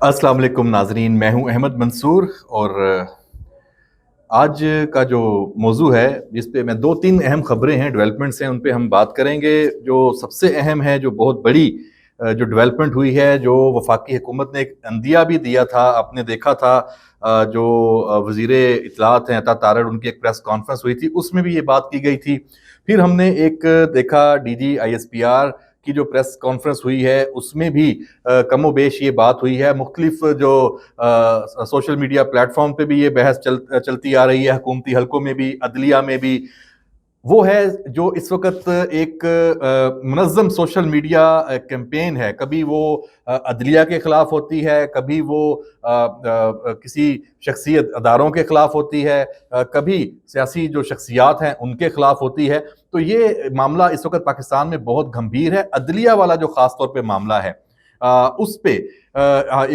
अस्सलाम वालेकुम नाजरीन, मैं हूं अहमद मंसूर और आज का जो मौजू है जिस पे मैं दो तीन अहम खबरें हैं, डेवलपमेंट्स हैं, उन पे हम बात करेंगे। जो सबसे अहम है, जो बहुत बड़ी जो डेवलपमेंट हुई है, जो वफाकी हुकूमत ने एक अंदिया भी दिया था, आपने देखा था। जो वज़ीरे इत्तलात हैं अता तारड़, उनकी एक प्रेस कॉन्फ्रेंस हुई थी, उसमें भी ये बात की गई थी। फिर हमने एक देखा डीजी आईएसपीआर की जो प्रेस कॉन्फ्रेंस हुई है, उसमें भी कमोबेश ये बात हुई है। मुख्तलिफ जो सोशल मीडिया प्लेटफॉर्म पे भी ये बहस चलती आ रही है, हुकूमती हलकों में भी, अदलिया में भी। वो है जो इस वक्त एक मुनज़्ज़म सोशल मीडिया कैंपेन है। कभी वो अदलिया के खिलाफ होती है, कभी वो किसी शख्सियत अदारों के खिलाफ होती है, कभी सियासी जो शख्सियात हैं उनके खिलाफ होती है। तो ये मामला इस वक्त पाकिस्तान में बहुत गंभीर है। अदलिया वाला जो खास तौर पे मामला है, उस पे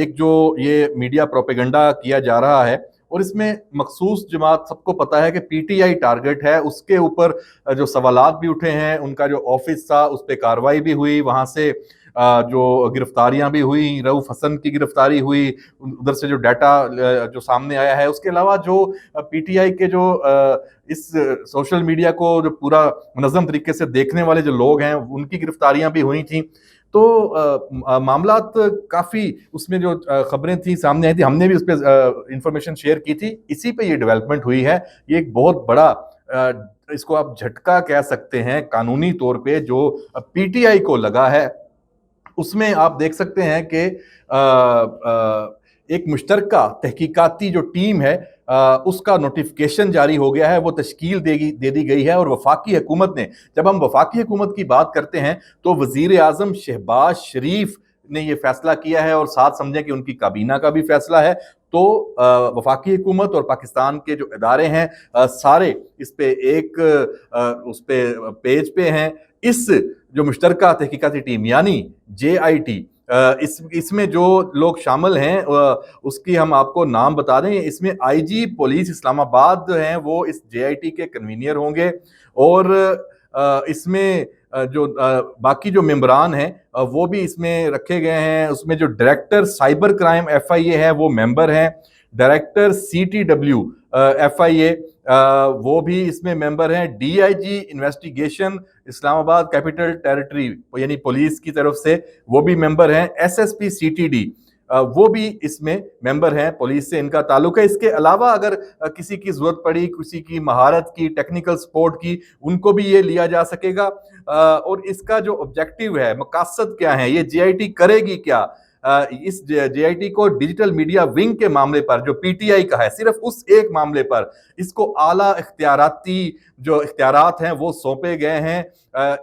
एक जो ये मीडिया प्रोपेगेंडा किया जा रहा है, और इसमें मखसूस जमात, सबको पता है कि पीटीआई टारगेट है। उसके ऊपर जो सवालात भी उठे हैं, उनका जो ऑफिस था उस पर कार्रवाई भी हुई, वहाँ से जो गिरफ्तारियां भी हुई, रऊफ हसन की गिरफ्तारी हुई, उधर से जो डाटा जो सामने आया है। उसके अलावा जो पीटीआई के जो इस सोशल मीडिया को जो पूरा मुनज़्ज़म तरीके से देखने वाले जो लोग हैं, उनकी गिरफ्तारियां भी हुई थी। तो मामलात काफ़ी, उसमें जो खबरें थी सामने आई थी, हमने भी उस पर इंफॉर्मेशन शेयर की थी। इसी पे ये डेवलपमेंट हुई है। ये एक बहुत बड़ा इसको आप झटका कह सकते हैं कानूनी तौर पे, जो पीटीआई को लगा है। उसमें आप देख सकते हैं कि एक मुश्तरका तहकीकाती जो टीम है, उसका नोटिफिकेशन जारी हो गया है, वो तश्कील दे दी गई है। और वफाकी हुकूमत ने, जब हम वफाकी हुकूमत की बात करते हैं, तो वजीर आजम शहबाज शरीफ ने यह फैसला किया है, और साथ समझें कि उनकी काबीना का भी फैसला है। तो वफाकी हुकूमत और पाकिस्तान के जो इदारे हैं, सारे इस पे एक उस पे पेज पे हैं। इस जो मुश्तरका तहकीकाती टीम यानी JIT, इसमें जो लोग शामिल हैं, उसकी हम आपको नाम बता दें। इसमें IG पुलिस इस्लामाबाद जो हैं, वो इस JIT के कन्वीनियर होंगे। और इसमें जो बाकी जो मेंबरान हैं, वो भी इसमें रखे गए हैं। उसमें जो डायरेक्टर साइबर क्राइम FIA है, वो मेंबर हैं। डायरेक्टर CTW FIA, वो भी इसमें मेंबर हैं। DIG investigation Islamabad capital territory यानी पुलिस की तरफ से, वो भी मेंबर हैं। SSP CTD, वो भी इसमें मेंबर हैं, पुलिस से इनका ताल्लुक है। इसके अलावा अगर किसी की जरूरत पड़ी, किसी की महारत की, टेक्निकल सपोर्ट की, उनको भी ये लिया जा सकेगा। और इसका जो ऑब्जेक्टिव है, मकसद क्या है, ये JIT करेगी क्या? इस JIT को डिजिटल मीडिया विंग के मामले पर, जो PTI का है, सिर्फ उस एक मामले पर इसको आला इख्तियाराती जो इख्तियारात हैं वो सौंपे गए हैं।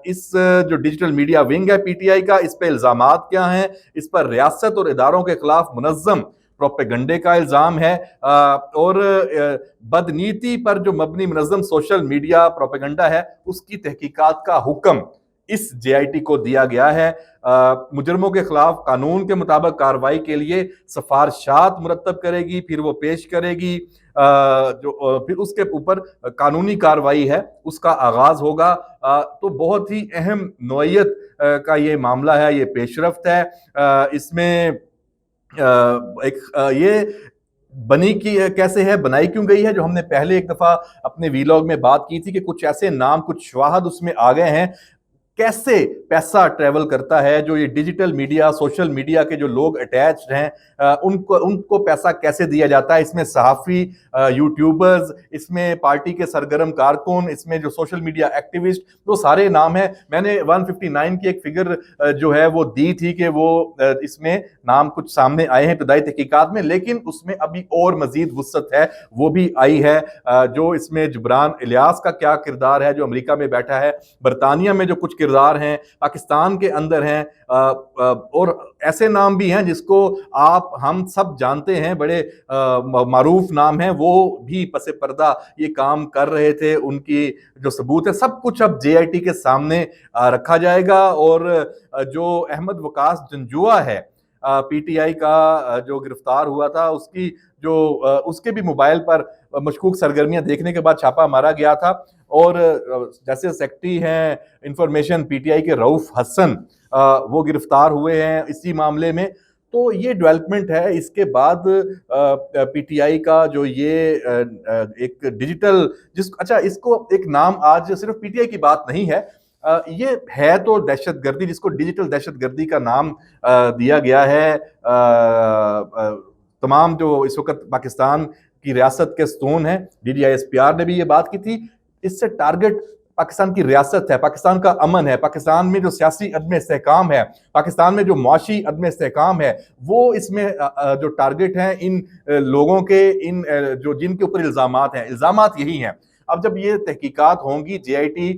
इस जो डिजिटल मीडिया विंग है PTI का, इस पे इल्जामात क्या हैं? इस पर रियासत और इदारों के खिलाफ मुनज़्ज़म प्रोपेगंडे का इल्जाम है, और बदनीति पर जो मबनी मुनज़्ज़म सोशल मीडिया प्रोपेगंडा है, उसकी तहकीकात का हुक्म इस JIT को दिया गया है। मुजरमों के खिलाफ कानून के मुताबिक कार्रवाई के लिए सिफारशात मुरतब करेगी, फिर वो पेश करेगी, फिर उसके ऊपर कानूनी कार्रवाई है, उसका आगाज होगा। तो बहुत ही अहम नौइयत का ये मामला है, ये पेशरफ्त है। इसमें ये बनी की कैसे है, बनाई क्यों गई है, जो हमने पहले एक दफा अपने वीलॉग में बात की थी कि कुछ ऐसे नाम, कुछ शवाहद उसमें आ गए हैं। कैसे पैसा ट्रेवल करता है, जो ये डिजिटल मीडिया, सोशल मीडिया के जो लोग अटैच्ड हैं, उनको उनको पैसा कैसे दिया जाता है। इसमें सहाफ़ी, यूट्यूबर्स, इसमें पार्टी के सरगर्म कारकुन, इसमें जो सोशल मीडिया एक्टिविस्ट, वो सारे नाम हैं। मैंने 159 की एक फिगर जो है वो दी थी कि वो इसमें नाम कुछ सामने आए हैं इब्तदाई तहकीकात में, लेकिन उसमें अभी और मजीद वुसअत है, वो भी आई है। जो इसमें जुबरान इलियास का क्या किरदार है, जो अमेरिका में बैठा है, बरतानिया में जो कुछ किरदार हैं, पाकिस्तान के अंदर हैं, और ऐसे नाम भी हैं जिसको आप हम सब जानते हैं, बड़े मारूफ नाम हैं, वो भी पसे पर्दा ये काम कर रहे थे। उनकी जो सबूत है, सब कुछ अब JIT के सामने रखा जाएगा। और जो अहमद वकास जंजुआ है, PTI का जो गिरफ्तार हुआ था, उसकी जो उसके भी मोबाइल पर मशकूक सरगर्मियां देखने के बाद छापा मारा गया था। और जैसे सेक्रेटरी हैं इंफॉर्मेशन PTI के रऊफ हसन, वो गिरफ्तार हुए हैं इसी मामले में। تو یہ ڈیولپمنٹ ہے. اس کے بعد پی ٹی آئی کا جو یہ ایک ڈیجیٹل اچھا اس کو ایک نام آج صرف پی ٹی آئی کی بات نہیں ہے, یہ ہے تو دہشت گردی, جس کو ڈیجیٹل دہشت گردی کا نام دیا گیا ہے. تمام جو اس وقت پاکستان کی ریاست کے ستون ہیں, D D I S P R نے بھی یہ بات کی تھی, اس سے ٹارگٹ پاکستان کی ریاست ہے, پاکستان کا امن ہے, پاکستان میں جو سیاسی عدم استحکام ہے, پاکستان میں جو معاشی عدم استحکام ہے, وہ اس میں جو ٹارگٹ ہیں ان لوگوں کے, ان جو جن کے اوپر الزامات ہیں, الزامات یہی ہیں. اب جب یہ تحقیقات ہوں گی, جے آئی ٹی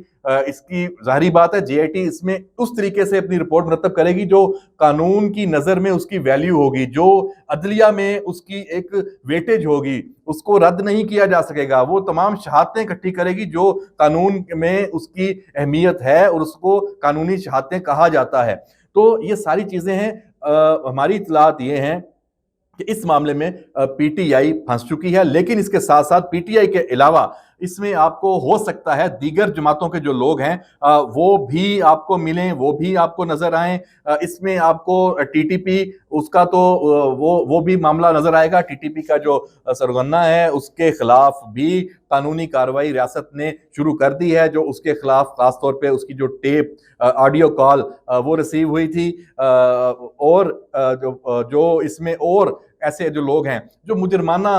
اس کی ظاہری بات ہے, جے آئی ٹی اس میں اس طریقے سے اپنی رپورٹ مرتب کرے گی جو قانون کی نظر میں اس کی ویلیو ہوگی, جو عدلیہ میں اس کی ایک ویٹیج ہوگی, اس کو رد نہیں کیا جا سکے گا. وہ تمام شہادتیں اکٹھی کرے گی جو قانون میں اس کی اہمیت ہے اور اس کو قانونی شہادتیں کہا جاتا ہے. تو یہ ساری چیزیں ہیں. ہماری اطلاعات یہ ہیں کہ اس معاملے میں پی ٹی آئی پھنس چکی ہے, لیکن اس کے ساتھ ساتھ پی ٹی آئی کے علاوہ اس میں آپ کو ہو سکتا ہے دیگر جماعتوں کے جو لوگ ہیں وہ بھی آپ کو ملیں, وہ بھی آپ کو نظر آئیں. اس میں آپ کو ٹی ٹی پی اس کا تو وہ بھی معاملہ نظر آئے گا. ٹی ٹی پی کا جو سرغنہ ہے اس کے خلاف بھی قانونی کارروائی ریاست نے شروع کر دی ہے, جو اس کے خلاف خاص طور پہ اس کی جو ٹیپ آڈیو کال وہ ریسیو ہوئی تھی, اور جو اس میں اور ایسے جو لوگ ہیں جو مجرمانہ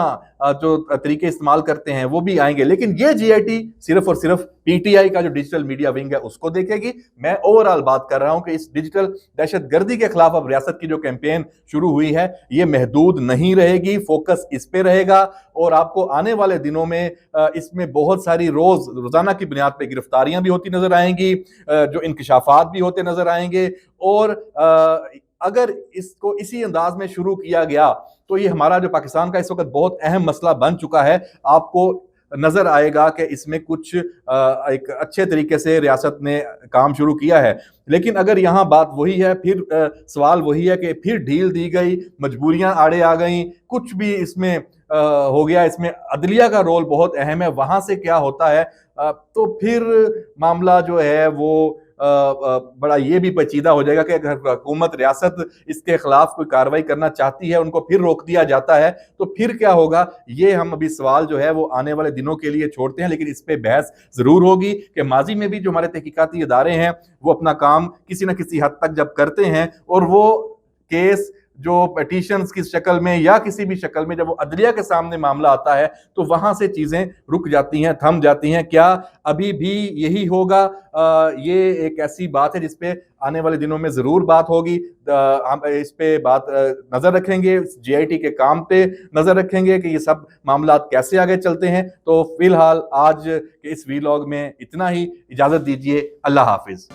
جو طریقے استعمال کرتے ہیں وہ بھی آئیں گے. لیکن یہ جی آئی ٹی صرف اور صرف پی ٹی آئی کا جو ڈیجیٹل میڈیا ونگ ہے اس کو دیکھے گی. میں اوورآل بات کر رہا ہوں کہ اس ڈیجیٹل دہشت گردی کے خلاف اب ریاست کی جو کیمپین شروع ہوئی ہے یہ محدود نہیں رہے گی, فوکس اس پہ رہے گا, اور آپ کو آنے والے دنوں میں اس میں بہت ساری روزانہ کی بنیاد پہ گرفتاریاں بھی ہوتی نظر آئیں گی, جو انکشافات بھی ہوتے نظر آئیں گے. اور اگر اس کو اسی انداز میں شروع کیا گیا تو یہ ہمارا جو پاکستان کا اس وقت بہت اہم مسئلہ بن چکا ہے. آپ کو نظر آئے گا کہ اس میں کچھ ایک اچھے طریقے سے ریاست نے کام شروع کیا ہے, لیکن اگر یہاں بات وہی ہے, پھر سوال وہی ہے کہ پھر ڈھیل دی گئی, مجبوریاں آڑے آ گئیں, کچھ بھی اس میں ہو گیا. اس میں عدلیہ کا رول بہت اہم ہے, وہاں سے کیا ہوتا ہے تو پھر معاملہ جو ہے وہ بڑا یہ بھی پیچیدہ ہو جائے گا کہ اگر حکومت ریاست اس کے خلاف کوئی کارروائی کرنا چاہتی ہے, ان کو پھر روک دیا جاتا ہے, تو پھر کیا ہوگا. یہ ہم ابھی سوال جو ہے وہ آنے والے دنوں کے لیے چھوڑتے ہیں, لیکن اس پہ بحث ضرور ہوگی کہ ماضی میں بھی جو ہمارے تحقیقاتی ادارے ہیں وہ اپنا کام کسی نہ کسی حد تک جب کرتے ہیں اور وہ کیس جو پیٹیشنز کی شکل میں یا کسی بھی شکل میں جب وہ عدلیہ کے سامنے معاملہ آتا ہے تو وہاں سے چیزیں رک جاتی ہیں, تھم جاتی ہیں. کیا ابھی بھی یہی ہوگا؟ یہ ایک ایسی بات ہے جس پہ آنے والے دنوں میں ضرور بات ہوگی. ہم اس پہ بات نظر رکھیں گے, جے آئی ٹی کے کام پہ نظر رکھیں گے کہ یہ سب معاملات کیسے آگے چلتے ہیں. تو فی الحال آج کے اس ویلاگ میں اتنا ہی. اجازت دیجیے, اللہ حافظ.